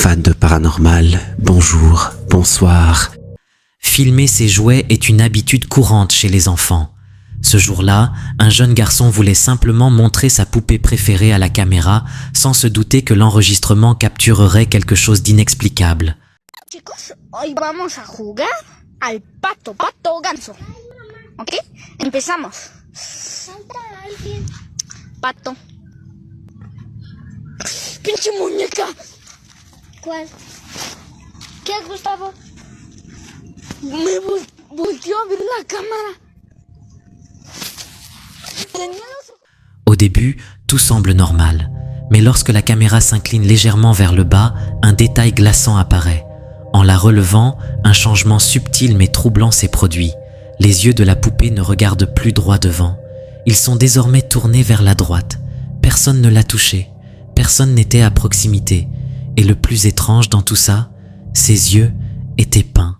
fans de paranormal, bonjour, bonsoir. Filmer ses jouets est une habitude courante chez les enfants. Ce jour-là, un jeune garçon voulait simplement montrer sa poupée préférée à la caméra sans se douter que l'enregistrement capturerait quelque chose d'inexplicable. Chicos, hoy vamos a jugar al pato, pato, ganso. ¿Ok? Empezamos. Salta alguien. Pato. ¡Pinche muñeca! ¿Cuál? ¿Qué, Gustavo? Me volteó a ver la cámara. Au début, tout semble normal. Mais lorsque la caméra s'incline légèrement vers le bas, un détail glaçant apparaît. En la relevant, un changement subtil mais troublant s'est produit. Les yeux de la poupée ne regardent plus droit devant. Ils sont désormais tournés vers la droite. Personne ne l'a touché. Personne n'était à proximité. Et le plus étrange dans tout ça, ses yeux étaient peints.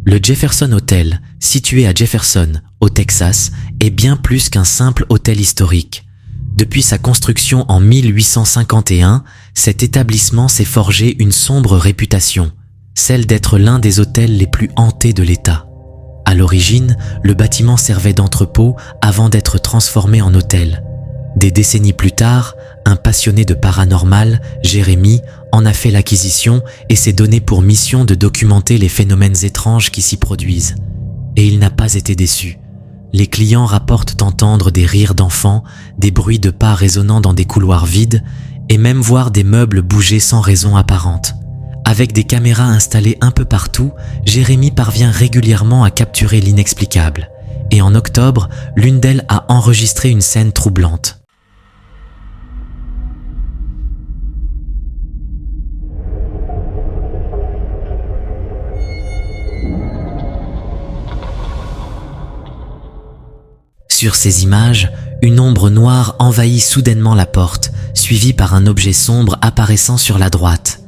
Le Jefferson Hotel, situé à Jefferson, au Texas, est bien plus qu'un simple hôtel historique. Depuis sa construction en 1851, cet établissement s'est forgé une sombre réputation, celle d'être l'un des hôtels les plus hantés de l'État. À l'origine, le bâtiment servait d'entrepôt avant d'être transformé en hôtel. Des décennies plus tard, un passionné de paranormal, Jérémy, en a fait l'acquisition et s'est donné pour mission de documenter les phénomènes étranges qui s'y produisent. Et il n'a pas été déçu. Les clients rapportent entendre des rires d'enfants, des bruits de pas résonnant dans des couloirs vides et même voir des meubles bouger sans raison apparente. Avec des caméras installées un peu partout, Jérémy parvient régulièrement à capturer l'inexplicable. Et en octobre, l'une d'elles a enregistré une scène troublante. Sur ces images, une ombre noire envahit soudainement la porte, suivie par un objet sombre apparaissant sur la droite.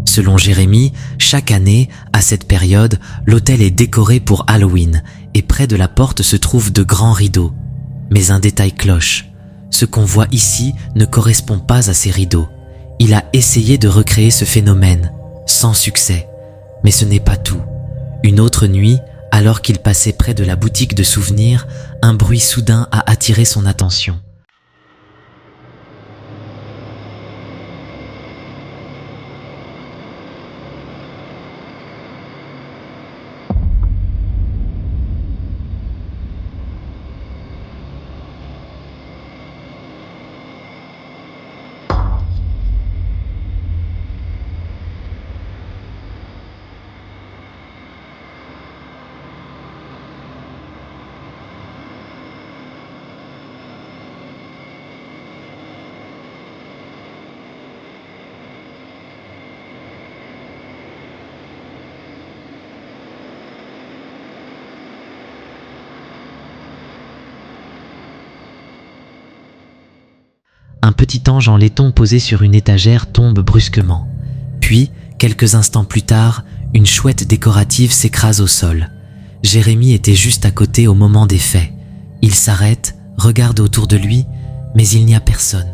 Selon Jérémy, chaque année, à cette période, l'hôtel est décoré pour Halloween et près de la porte se trouvent de grands rideaux. Mais un détail cloche. Ce qu'on voit ici ne correspond pas à ces rideaux. Il a essayé de recréer ce phénomène, sans succès. Mais ce n'est pas tout. Une autre nuit, alors qu'il passait près de la boutique de souvenirs, un bruit soudain a attiré son attention. Un petit ange en laiton posé sur une étagère tombe brusquement. Puis, quelques instants plus tard, une chouette décorative s'écrase au sol. Jérémy était juste à côté au moment des faits. Il s'arrête, regarde autour de lui, mais il n'y a personne.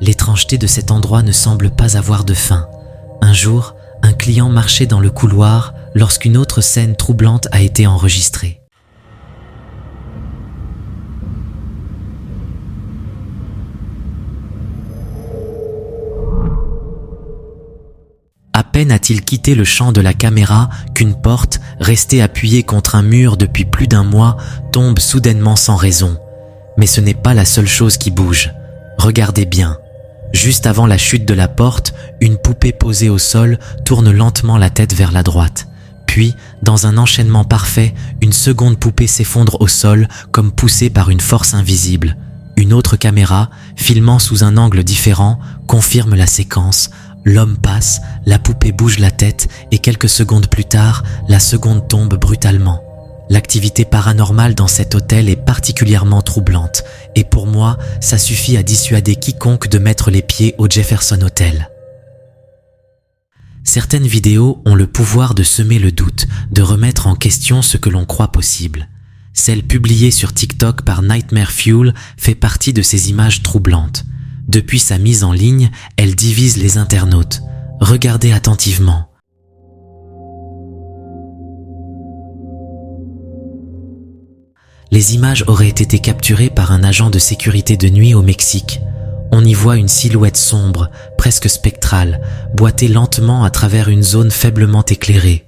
L'étrangeté de cet endroit ne semble pas avoir de fin. Un jour, un client marchait dans le couloir lorsqu'une autre scène troublante a été enregistrée. À peine a-t-il quitté le champ de la caméra qu'une porte, restée appuyée contre un mur depuis plus d'un mois, tombe soudainement sans raison. Mais ce n'est pas la seule chose qui bouge. Regardez bien. Juste avant la chute de la porte, une poupée posée au sol tourne lentement la tête vers la droite. Puis, dans un enchaînement parfait, une seconde poupée s'effondre au sol comme poussée par une force invisible. Une autre caméra, filmant sous un angle différent, confirme la séquence. L'homme passe, la poupée bouge la tête et quelques secondes plus tard, la seconde tombe brutalement. L'activité paranormale dans cet hôtel est particulièrement troublante et pour moi, ça suffit à dissuader quiconque de mettre les pieds au Jefferson Hotel. Certaines vidéos ont le pouvoir de semer le doute, de remettre en question ce que l'on croit possible. Celle publiée sur TikTok par Nightmare Fuel fait partie de ces images troublantes. Depuis sa mise en ligne, elle divise les internautes. Regardez attentivement. Les images auraient été capturées par un agent de sécurité de nuit au Mexique. On y voit une silhouette sombre, presque spectrale, boiter lentement à travers une zone faiblement éclairée.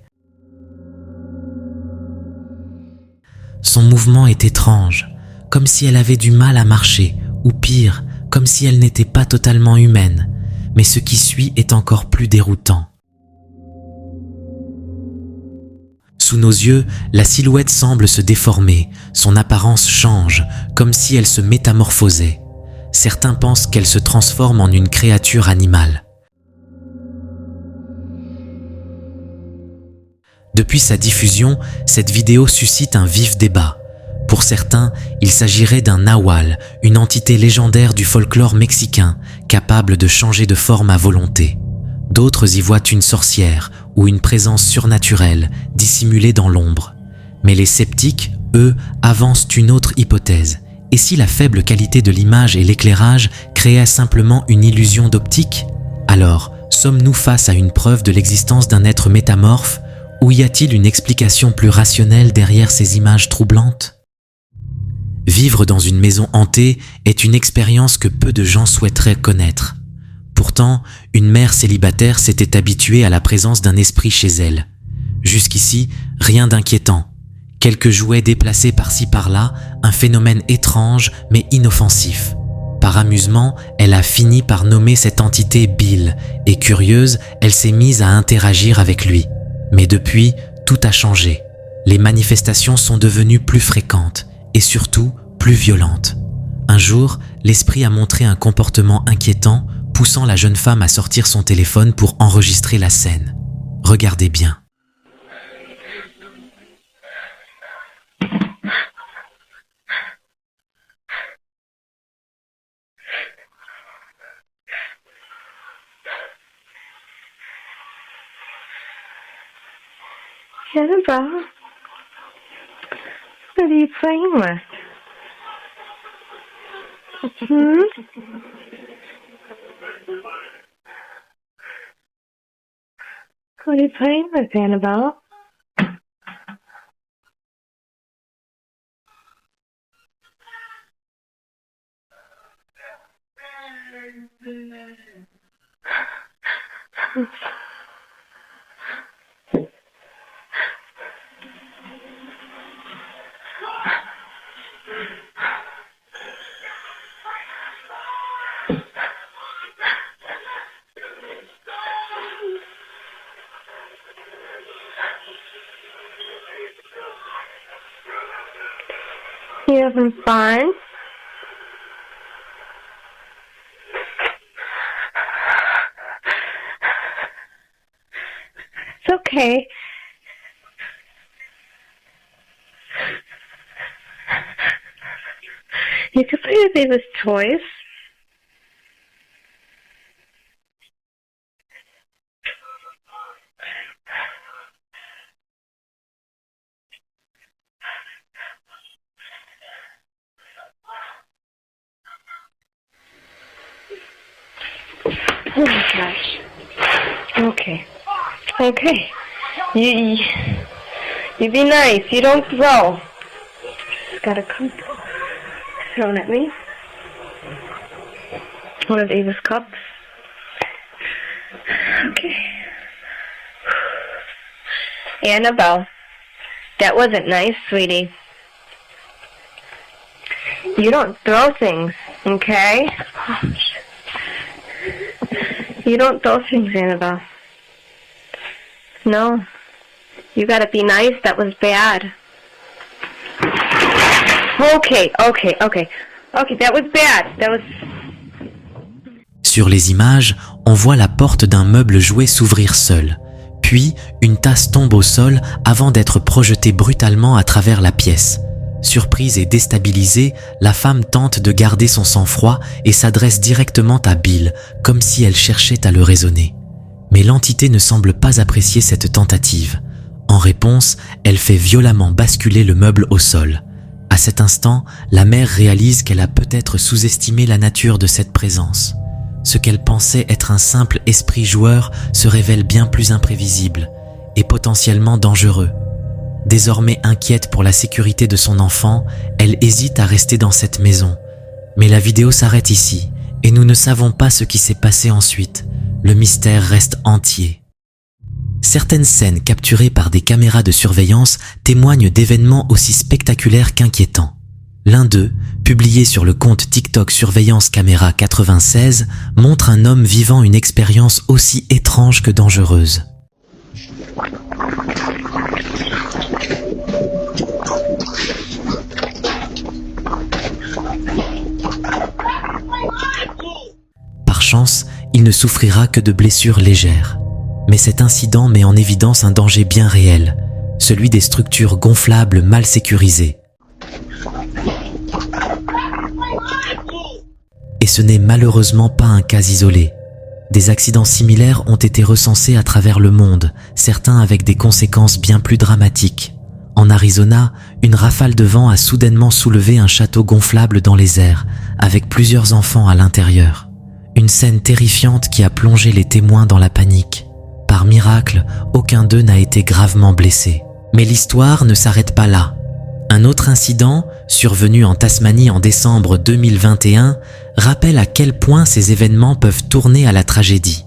Son mouvement est étrange, comme si elle avait du mal à marcher, ou pire, comme si elle n'était pas totalement humaine. Mais ce qui suit est encore plus déroutant. Sous nos yeux, la silhouette semble se déformer, son apparence change, comme si elle se métamorphosait. Certains pensent qu'elle se transforme en une créature animale. Depuis sa diffusion, cette vidéo suscite un vif débat. Pour certains, il s'agirait d'un nahual, une entité légendaire du folklore mexicain, capable de changer de forme à volonté. D'autres y voient une sorcière ou une présence surnaturelle, dissimulée dans l'ombre. Mais les sceptiques, eux, avancent une autre hypothèse. Et si la faible qualité de l'image et l'éclairage créaient simplement une illusion d'optique? Alors, sommes-nous face à une preuve de l'existence d'un être métamorphe, ou y a-t-il une explication plus rationnelle derrière ces images troublantes? Vivre dans une maison hantée est une expérience que peu de gens souhaiteraient connaître. Pourtant, une mère célibataire s'était habituée à la présence d'un esprit chez elle. Jusqu'ici, rien d'inquiétant. Quelques jouets déplacés par-ci par-là, un phénomène étrange mais inoffensif. Par amusement, elle a fini par nommer cette entité Bill, et curieuse, elle s'est mise à interagir avec lui. Mais depuis, tout a changé. Les manifestations sont devenues plus fréquentes, et surtout plus violentes. Un jour, l'esprit a montré un comportement inquiétant, poussant la jeune femme à sortir son téléphone pour enregistrer la scène. Regardez bien. Annabelle, what are you playing with? What are you playing with, Annabelle? You having fun? It's okay. You could play with Ava's toys. Oh my gosh. Okay. Okay. You be nice. You don't throw. Just gotta come thrown at me. One of Ava's cups. Okay. Annabelle, that wasn't nice, sweetie. You don't throw things, okay? You don't throw things, Annabelle. No. You gotta be nice. That was bad. Okay, that was bad. That was... Sur les images, on voit la porte d'un meuble jouet s'ouvrir seule. Puis, une tasse tombe au sol avant d'être projetée brutalement à travers la pièce. Surprise et déstabilisée, la femme tente de garder son sang-froid et s'adresse directement à Bill, comme si elle cherchait à le raisonner. Mais l'entité ne semble pas apprécier cette tentative. En réponse, elle fait violemment basculer le meuble au sol. À cet instant, la mère réalise qu'elle a peut-être sous-estimé la nature de cette présence. Ce qu'elle pensait être un simple esprit joueur se révèle bien plus imprévisible et potentiellement dangereux. Désormais inquiète pour la sécurité de son enfant, elle hésite à rester dans cette maison. Mais la vidéo s'arrête ici et nous ne savons pas ce qui s'est passé ensuite. Le mystère reste entier. Certaines scènes capturées par des caméras de surveillance témoignent d'événements aussi spectaculaires qu'inquiétants. L'un d'eux, publié sur le compte TikTok Surveillance Caméra 96, montre un homme vivant une expérience aussi étrange que dangereuse. Par chance, il ne souffrira que de blessures légères. Mais cet incident met en évidence un danger bien réel, celui des structures gonflables mal sécurisées. Et ce n'est malheureusement pas un cas isolé. Des accidents similaires ont été recensés à travers le monde, certains avec des conséquences bien plus dramatiques. En Arizona, une rafale de vent a soudainement soulevé un château gonflable dans les airs, avec plusieurs enfants à l'intérieur. Une scène terrifiante qui a plongé les témoins dans la panique. Par miracle, aucun d'eux n'a été gravement blessé. Mais l'histoire ne s'arrête pas là. Un autre incident, survenu en Tasmanie en décembre 2021, rappelle à quel point ces événements peuvent tourner à la tragédie.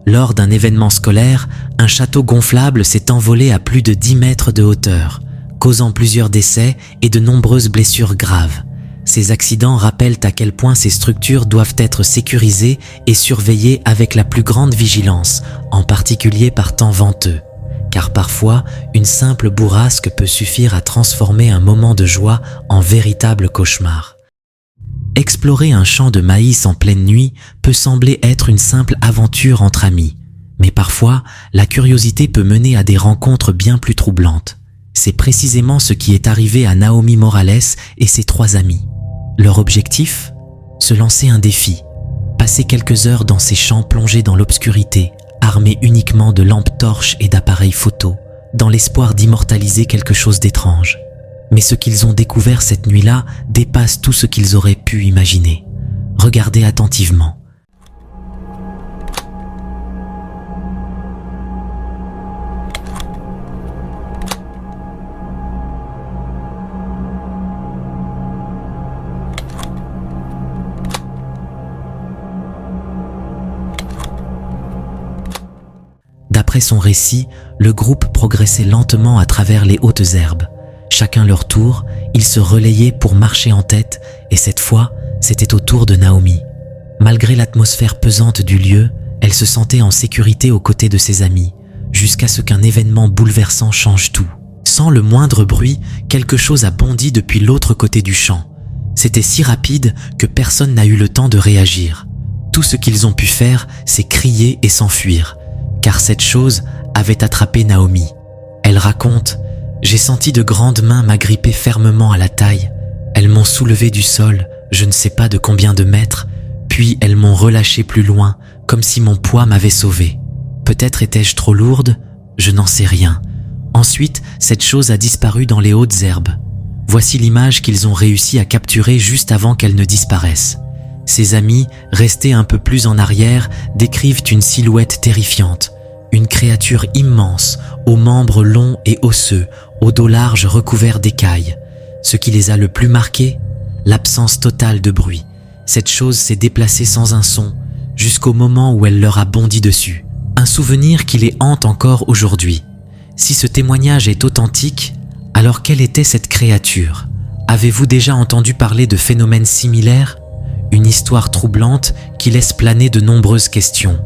Lors d'un événement scolaire, un château gonflable s'est envolé à plus de 10 mètres de hauteur, causant plusieurs décès et de nombreuses blessures graves. Ces accidents rappellent à quel point ces structures doivent être sécurisées et surveillées avec la plus grande vigilance, en particulier par temps venteux. Car parfois, une simple bourrasque peut suffire à transformer un moment de joie en véritable cauchemar. Explorer un champ de maïs en pleine nuit peut sembler être une simple aventure entre amis. Mais parfois, la curiosité peut mener à des rencontres bien plus troublantes. C'est précisément ce qui est arrivé à Naomi Morales et ses 3 amis. Leur objectif ? Se lancer un défi. Passer quelques heures dans ces champs plongés dans l'obscurité, armés uniquement de lampes torches et d'appareils photo, dans l'espoir d'immortaliser quelque chose d'étrange. Mais ce qu'ils ont découvert cette nuit-là dépasse tout ce qu'ils auraient pu imaginer. Regardez attentivement. D'après son récit, le groupe progressait lentement à travers les hautes herbes. Chacun leur tour, ils se relayaient pour marcher en tête et cette fois, c'était au tour de Naomi. Malgré l'atmosphère pesante du lieu, elle se sentait en sécurité aux côtés de ses amis, jusqu'à ce qu'un événement bouleversant change tout. Sans le moindre bruit, quelque chose a bondi depuis l'autre côté du champ. C'était si rapide que personne n'a eu le temps de réagir. Tout ce qu'ils ont pu faire, c'est crier et s'enfuir, car cette chose avait attrapé Naomi. Elle raconte « J'ai senti de grandes mains m'agripper fermement à la taille. Elles m'ont soulevé du sol, je ne sais pas de combien de mètres, puis elles m'ont relâché plus loin, comme si mon poids m'avait sauvé. Peut-être étais-je trop lourde, je n'en sais rien. Ensuite, cette chose a disparu dans les hautes herbes. Voici l'image qu'ils ont réussi à capturer juste avant qu'elle ne disparaisse. Ses amis, restés un peu plus en arrière, décrivent une silhouette terrifiante. Une créature immense, aux membres longs et osseux, au dos large recouvert d'écailles. Ce qui les a le plus marqués, l'absence totale de bruit. Cette chose s'est déplacée sans un son, jusqu'au moment où elle leur a bondi dessus. Un souvenir qui les hante encore aujourd'hui. Si ce témoignage est authentique, alors quelle était cette créature? Avez-vous déjà entendu parler de phénomènes similaires? Une histoire troublante qui laisse planer de nombreuses questions.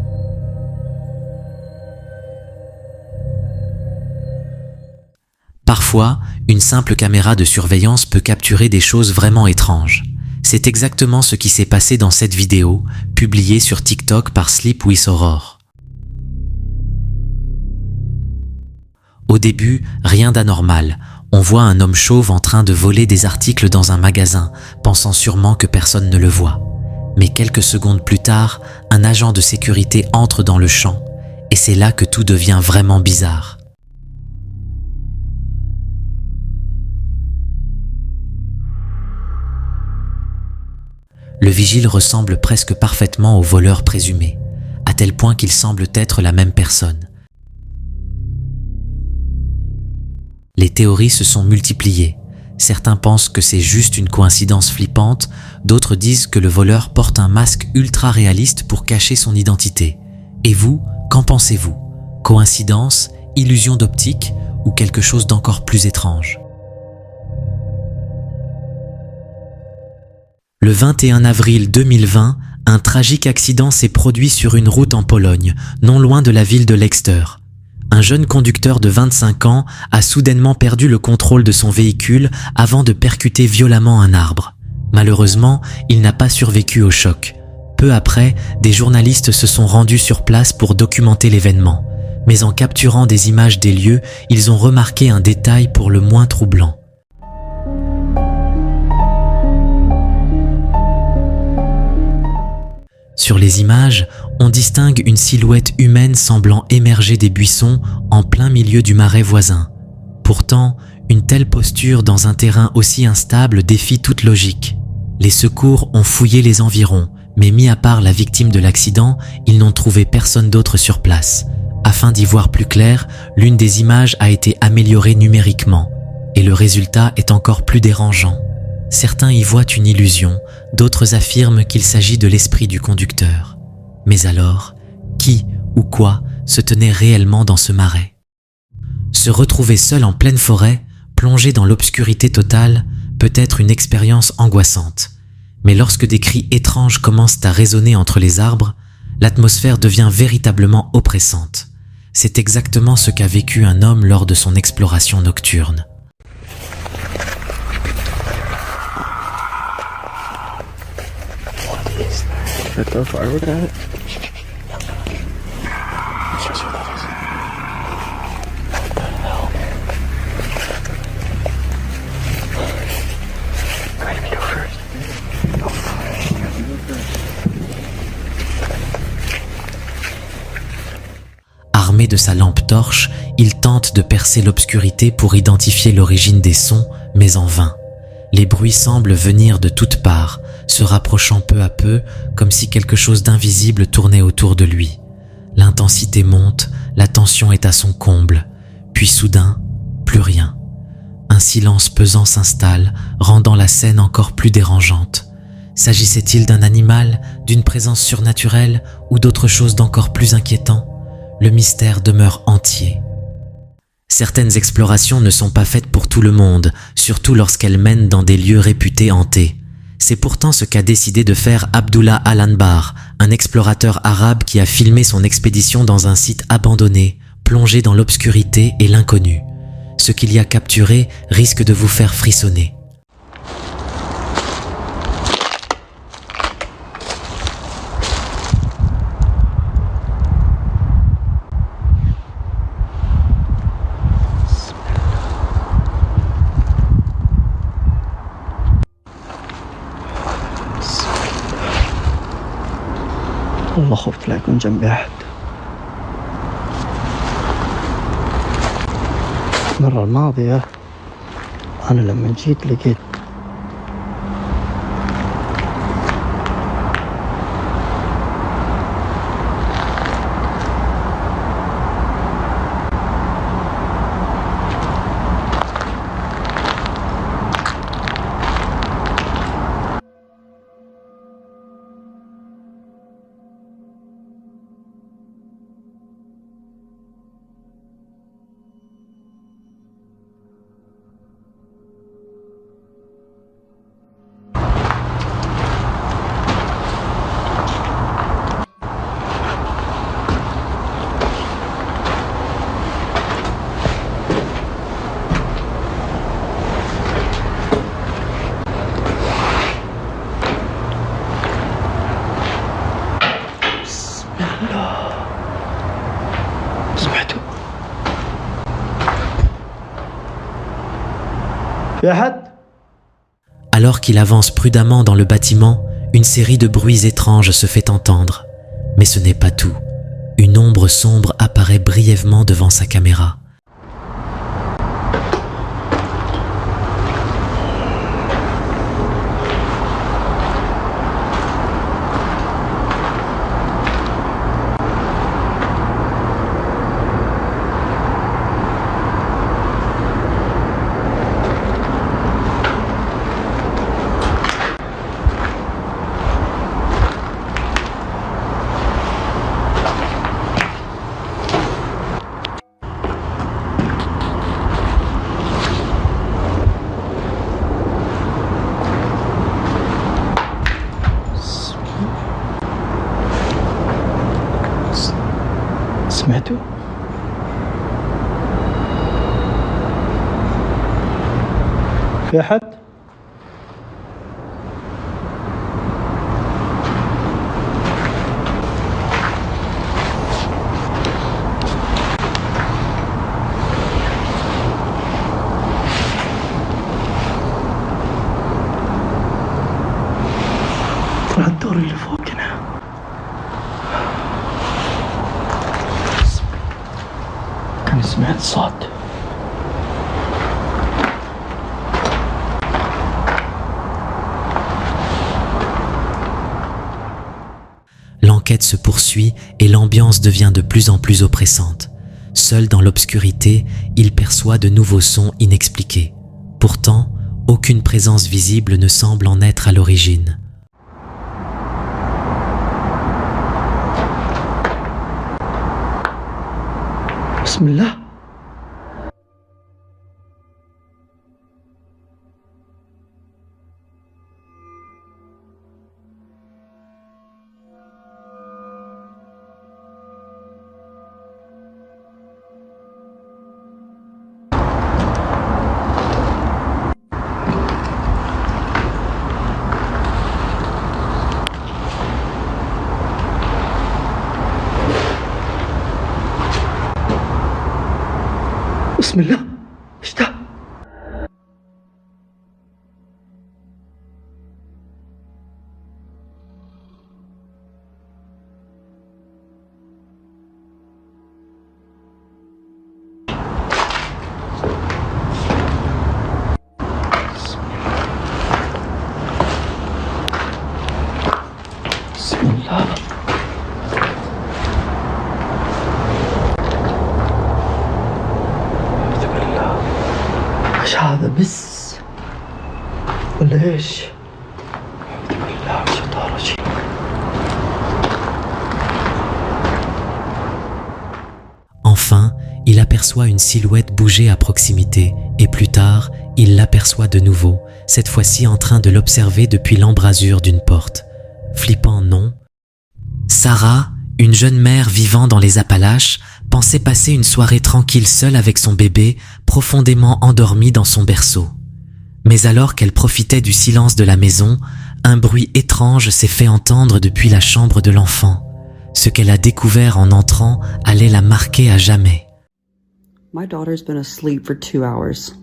Parfois, une simple caméra de surveillance peut capturer des choses vraiment étranges. C'est exactement ce qui s'est passé dans cette vidéo, publiée sur TikTok par Sleep with Aurore. Au début, rien d'anormal. On voit un homme chauve en train de voler des articles dans un magasin, pensant sûrement que personne ne le voit. Mais quelques secondes plus tard, un agent de sécurité entre dans le champ, et c'est là que tout devient vraiment bizarre. Le vigile ressemble presque parfaitement au voleur présumé, à tel point qu'il semble être la même personne. Les théories se sont multipliées. Certains pensent que c'est juste une coïncidence flippante, d'autres disent que le voleur porte un masque ultra réaliste pour cacher son identité. Et vous, qu'en pensez-vous? Coïncidence, illusion d'optique ou quelque chose d'encore plus étrange? Le 21 avril 2020, un tragique accident s'est produit sur une route en Pologne, non loin de la ville de Leicester. Un jeune conducteur de 25 ans a soudainement perdu le contrôle de son véhicule avant de percuter violemment un arbre. Malheureusement, il n'a pas survécu au choc. Peu après, des journalistes se sont rendus sur place pour documenter l'événement. Mais en capturant des images des lieux, ils ont remarqué un détail pour le moins troublant. Sur les images, on distingue une silhouette humaine semblant émerger des buissons en plein milieu du marais voisin. Pourtant, une telle posture dans un terrain aussi instable défie toute logique. Les secours ont fouillé les environs, mais mis à part la victime de l'accident, ils n'ont trouvé personne d'autre sur place. Afin d'y voir plus clair, l'une des images a été améliorée numériquement, et le résultat est encore plus dérangeant. Certains y voient une illusion, d'autres affirment qu'il s'agit de l'esprit du conducteur. Mais alors, qui ou quoi se tenait réellement dans ce marais? Se retrouver seul en pleine forêt, plongé dans l'obscurité totale, peut être une expérience angoissante. Mais lorsque des cris étranges commencent à résonner entre les arbres, l'atmosphère devient véritablement oppressante. C'est exactement ce qu'a vécu un homme lors de son exploration nocturne. Armé de sa lampe torche, il tente de percer l'obscurité pour identifier l'origine des sons, mais en vain. Les bruits semblent venir de toutes parts, se rapprochant peu à peu, comme si quelque chose d'invisible tournait autour de lui. L'intensité monte, la tension est à son comble, puis soudain, plus rien. Un silence pesant s'installe, rendant la scène encore plus dérangeante. S'agissait-il d'un animal, d'une présence surnaturelle ou d'autre chose d'encore plus inquiétant? Le mystère demeure entier. Certaines explorations ne sont pas faites pour tout le monde, surtout lorsqu'elles mènent dans des lieux réputés hantés. C'est pourtant ce qu'a décidé de faire Abdullah Al-Anbar, un explorateur arabe qui a filmé son expédition dans un site abandonné, plongé dans l'obscurité et l'inconnu. Ce qu'il y a capturé risque de vous faire frissonner. والله خفت لا يكون جنبي أحد. المرة الماضية أنا لما جيت لقيت سمعتوا في أحد؟ Alors qu'il avance prudemment dans le bâtiment, une série de bruits étranges se fait entendre. Mais ce n'est pas tout. Une ombre sombre apparaît brièvement devant sa caméra. سمعتوا؟ في أحد؟ طلع الدور اللي فوقنا. كان سمعت صوت. L'enquête se poursuit et l'ambiance devient de plus en plus oppressante. Seul dans l'obscurité, il perçoit de nouveaux sons inexpliqués. Pourtant, aucune présence visible ne semble en être à l'origine. بسم الله. بسم الله. ايش ده؟ بسم الله. ايش هذا بس ولا ايش؟ أعوذ بالله من الشيطان الرجيم. Enfin, il aperçoit une silhouette bouger à proximité et plus tard, il l'aperçoit de nouveau, cette fois-ci en train de l'observer depuis l'embrasure d'une porte. Flippant, non? Sarah, une jeune mère vivant dans les Appalaches, pensait passer une soirée tranquille seule avec son bébé, profondément endormi dans son berceau. Mais alors qu'elle profitait du silence de la maison, un bruit étrange s'est fait entendre depuis la chambre de l'enfant. Ce qu'elle a découvert en entrant allait la marquer à jamais. My daughter's been asleep for 2 hours.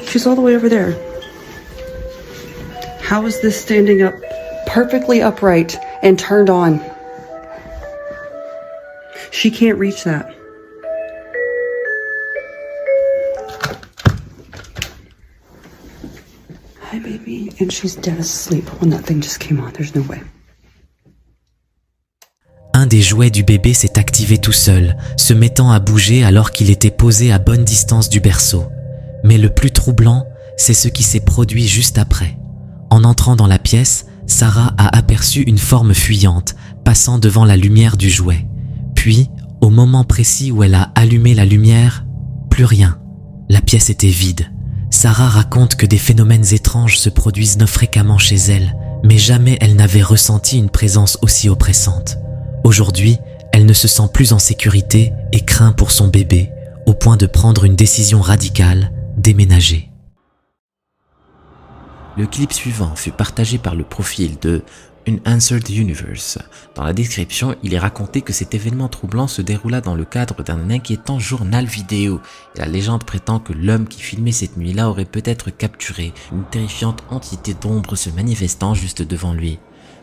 She's all the way over there. How is this standing up perfectly upright and turned on? She can't reach that. Hi, baby. And she's dead asleep when that thing just came on. There's no way. Un des jouets du bébé s'est activé tout seul, se mettant à bouger alors qu'il était posé à bonne distance du berceau. Mais le plus troublant, c'est ce qui s'est produit juste après. En entrant dans la pièce, Sarah a aperçu une forme fuyante, passant devant la lumière du jouet. Puis, au moment précis où elle a allumé la lumière, plus rien. La pièce était vide. Sarah raconte que des phénomènes étranges se produisent non fréquemment chez elle, mais jamais elle n'avait ressenti une présence aussi oppressante. Aujourd'hui, elle ne se sent plus en sécurité et craint pour son bébé, au point de prendre une décision radicale, déménager. Le clip suivant fut partagé par le profil de Unanswered Universe. Dans la description, il est raconté que cet événement troublant se déroula dans le cadre d'un inquiétant journal vidéo. Et la légende prétend que l'homme qui filmait cette nuit-là aurait peut-être capturé une terrifiante entité d'ombre se manifestant juste devant lui.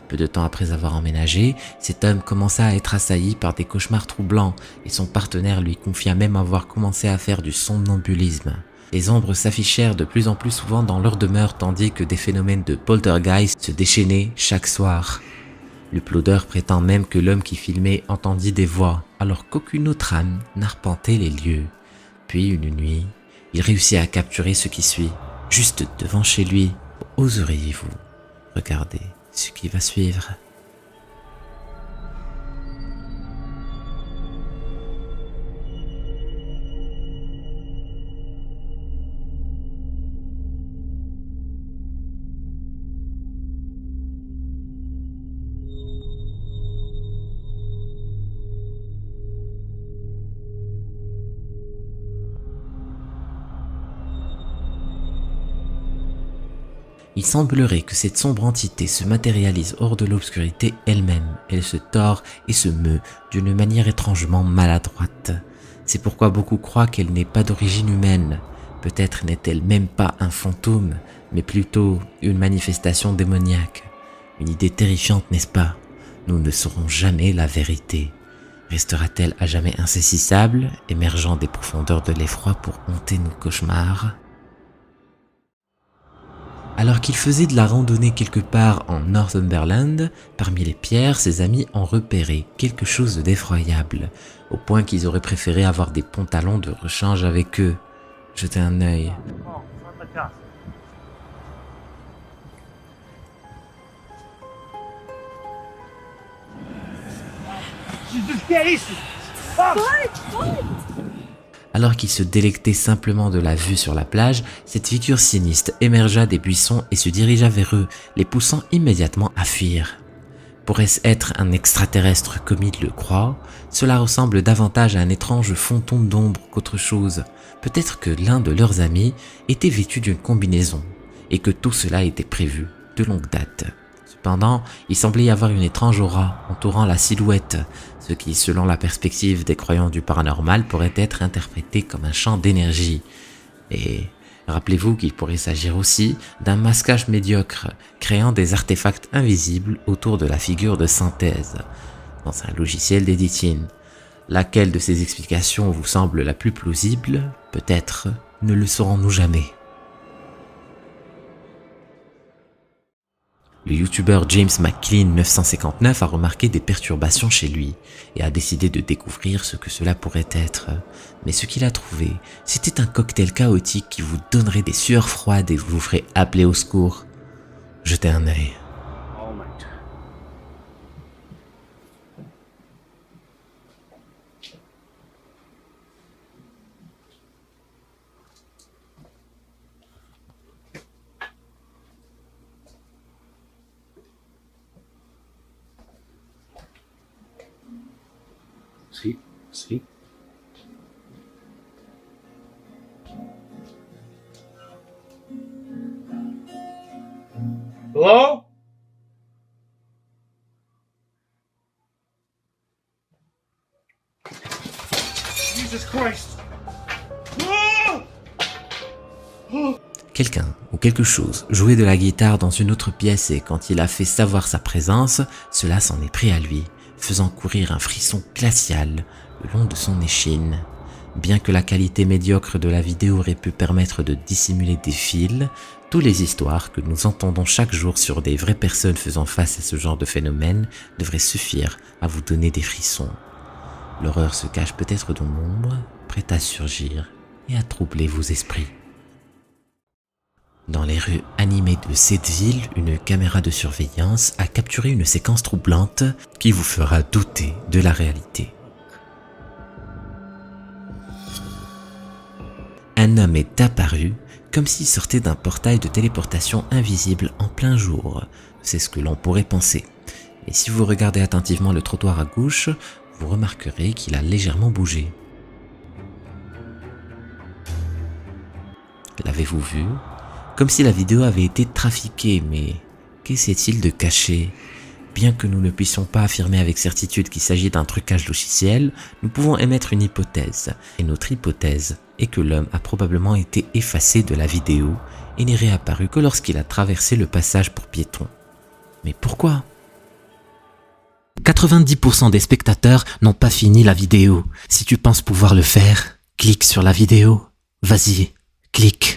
Peu de temps après avoir emménagé, cet homme commença à être assailli par des cauchemars troublants et son partenaire lui confia même avoir commencé à faire du somnambulisme. Les ombres s'affichèrent de plus en plus souvent dans leur demeure tandis que des phénomènes de poltergeist se déchaînaient chaque soir. L'uploader prétend même que l'homme qui filmait entendit des voix alors qu'aucune autre âme n'arpentait les lieux. Puis une nuit, il réussit à capturer ce qui suit, juste devant chez lui. Oseriez-vous regarder ce qui va suivre? Il semblerait que cette sombre entité se matérialise hors de l'obscurité elle-même. Elle se tord et se meut d'une manière étrangement maladroite. C'est pourquoi beaucoup croient qu'elle n'est pas d'origine humaine. Peut-être n'est-elle même pas un fantôme, mais plutôt une manifestation démoniaque. Une idée terrifiante, n'est-ce pas? Nous ne saurons jamais la vérité. Restera-t-elle à jamais insaisissable, émergeant des profondeurs de l'effroi pour hanter nos cauchemars? Alors qu'il faisait de la randonnée quelque part en Northumberland, parmi les pierres, ses amis ont repéré quelque chose d'effroyable, au point qu'ils auraient préféré avoir des pantalons de rechange avec eux. Jetez un œil. Alors qu'il se délectait simplement de la vue sur la plage, cette figure sinistre émergea des buissons et se dirigea vers eux, les poussant immédiatement à fuir. Pourrait-ce être un extraterrestre comme il le croit? Cela ressemble davantage à un étrange fantôme d'ombre qu'autre chose. Peut-être que l'un de leurs amis était vêtu d'une combinaison, et que tout cela était prévu de longue date. Cependant, il semblait y avoir une étrange aura entourant la silhouette, ce qui, selon la perspective des croyants du paranormal, pourrait être interprété comme un champ d'énergie. Et rappelez-vous qu'il pourrait s'agir aussi d'un masquage médiocre, créant des artefacts invisibles autour de la figure de synthèse, dans un logiciel d'éditing. Laquelle de ces explications vous semble la plus plausible? Peut-être ne le saurons-nous jamais. Le youtubeur James McLean 959 a remarqué des perturbations chez lui et a décidé de découvrir ce que cela pourrait être. Mais ce qu'il a trouvé, c'était un cocktail chaotique qui vous donnerait des sueurs froides et vous ferait appeler au secours. Jetez un œil. See? Hello? Jesus Christ! Quelqu'un ou quelque chose jouait de la guitare dans une autre pièce et quand il a fait savoir sa présence, cela s'en est pris à lui, faisant courir un frisson glacial le long de son échine. Bien que la qualité médiocre de la vidéo aurait pu permettre de dissimuler des fils, toutes les histoires que nous entendons chaque jour sur des vraies personnes faisant face à ce genre de phénomène devraient suffire à vous donner des frissons. L'horreur se cache peut-être dans l'ombre, prête à surgir et à troubler vos esprits. Dans les rues animées de cette ville, une caméra de surveillance a capturé une séquence troublante qui vous fera douter de la réalité. Un homme est apparu comme s'il sortait d'un portail de téléportation invisible en plein jour. C'est ce que l'on pourrait penser. Et si vous regardez attentivement le trottoir à gauche, vous remarquerez qu'il a légèrement bougé. L'avez-vous vu? Comme si la vidéo avait été trafiquée, mais qu'essaie-t-il de cacher? Bien que nous ne puissions pas affirmer avec certitude qu'il s'agit d'un trucage logiciel, nous pouvons émettre une hypothèse. Et notre hypothèse est que l'homme a probablement été effacé de la vidéo et n'est réapparu que lorsqu'il a traversé le passage pour piétons. Mais pourquoi? 90% des spectateurs n'ont pas fini la vidéo. Si tu penses pouvoir le faire, clique sur la vidéo. Vas-y, clique.